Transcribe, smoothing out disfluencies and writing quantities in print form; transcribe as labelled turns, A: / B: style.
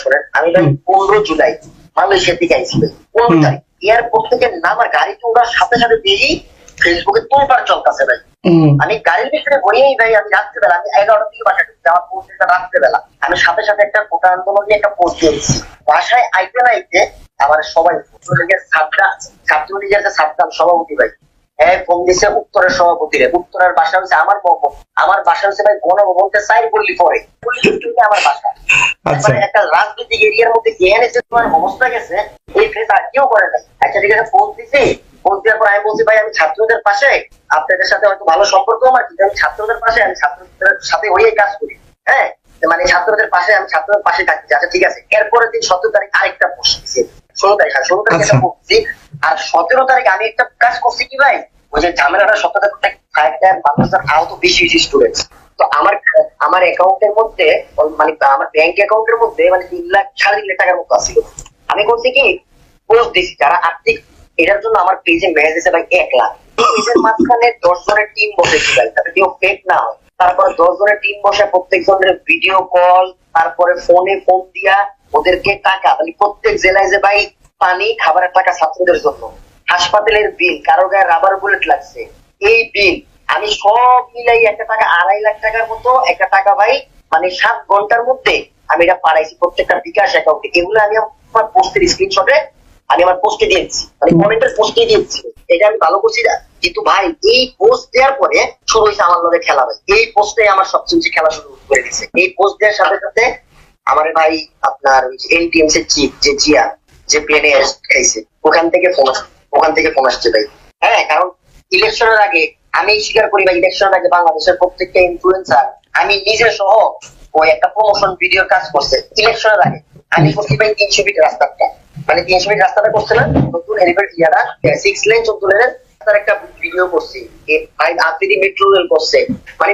A: শোনেন, আমি ভাই 15 জুলাই মালয়েশিয়া থেকে আইছি ভাই, 15 তারিখ এয়ারপোর্ট থেকে নামার গাড়িতে ওনার সাথে সাথে দিয়েই ফেসবুকে তোলপাড় চলতেছে ভাই। আমি গাড়ির ভিতরে বইয়েই ভাই, আমি রাত্রেবেলা, আমি 11টার দিকে বাসায় ঢুকছি, আমার পৌঁছেটা রাত্রেবেলা, আমি সাথে সাথে একটা কোটা আন্দোলন নিয়ে একটা পোস্ট দিয়েছি। বাসায় আইতে না আইতে আমার সবাই ছাত্রলীগের যে সাদ্দাম সভাপতি ভাই, ফোন দিচ্ছে উত্তরের সভাপতিরে, উত্তরের বাসা হচ্ছে আমার বাসা হচ্ছে ভাই গণভবনকে সাইড বললি পরে আমার বাসা। একটা রাজনৈতিক এরিয়ার মধ্যে গিয়ে এনেছে, তোমার অবস্থা গেছে, এই ফেস আর কেউ করে নাই। আচ্ছা ঠিক আছে, ফোন দিছি, ফোন দেওয়ার পর আমি বলছি ভাই আমি ছাত্রদের পাশে, আপনাদের সাথে হয়তো ভালো সম্পর্ক আমার, কিন্তু আমি ছাত্রদের পাশে, আমি ছাত্রদের সাথে হয়েই কাজ করি, হ্যাঁ মানে ছাত্রদের পাশে, আমি ছাত্রদের পাশে থাকছি। আচ্ছা ঠিক আছে, এরপরের দিন 17 তারিখ আরেকটা পোস্ট দিচ্ছি, 16 তারিখ একটা করছি, আর 17 তারিখ আমি একটা কাজ করছি কি ভাই, ওই যে ঝামেলাটা 17 তারিখ মানুষের আহত বেশি বেশি স্টুডেন্ট। তো আমার অ্যাকাউন্টের মধ্যে মানে আমার ব্যাংক অ্যাকাউন্টের মধ্যে মানে 3 লাখ 3.5 লাখ টাকার মতো আসছিল। আমি করছি কি পোস্ট দিচ্ছি, যারা আর্থিক এটার জন্য আমার পেজে মেসেজ দিচ্ছে ভাই 1 লাখ। পেজের মাঝখানে 10 জনের টিম বসেছি ভাই, তাতে কেউ ফেক না হয়। তারপরে 10 জনের টিম বসে প্রত্যেক জনের ভিডিও কল, তারপরে ফোনে ফোন দিয়া ওদেরকে টাকা, মানে প্রত্যেক জেলায় যে ভাই পানি খাবারের টাকা ছাত্রদের জন্য, হাসপাতালের বিল, কারো গায়ে রাবার বুলেট লাগছে, এই বিল আমি সব মিলাই একটা টাকা 2.5 লাখ টাকার মতো একটা টাকা ভাই মানে 7 ঘন্টার মধ্যে আমি এটা পাঠাইছি প্রত্যেকটা বিকাশ অ্যাকাউন্টে। এগুলো আমি আমার পোস্টের স্ক্রিনশটে আমি আমার পোস্টে দিয়েছি, মানে কমেন্টের পোস্টে দিয়েছি। এটা আমি ভালো করছি না, কিন্তু ভাই এই পোস্ট দেওয়ার পরে শুরু হয়েছে আমার লগে খেলা ভাই। এই পোস্টে আমার সবচেয়ে খেলা শুরু করে দিচ্ছে। এই পোস্ট দেওয়ার সাথে সাথে আমার ভাই আপনার এনটিএমস এর চিফ যে জিয়া, যে প্লেনে খাইছে, ওখান থেকে ফোন আসছে ভাই। হ্যাঁ, কারণ ইলেকশনের আগে আমি স্বীকার করি ভাই, ইলেকশনের আগে বাংলাদেশের প্রত্যেকটা ইনফ্লুয়েন্সার, আমি নিজে সহ ওই একটা প্রমোশন ভিডিওর কাজ করছে ইলেকশনের আগে। আমি করছি ভাই 300 ফিট রাস্তাটা, মানে 300 ফিট রাস্তাটা করছে না, নতুন এলিভেট ইয়ারা 6 লেন 14 লেনের একটা ভিডিও করছি, ভাই আফ্রিদি মেট্রো রেল করছে, মানে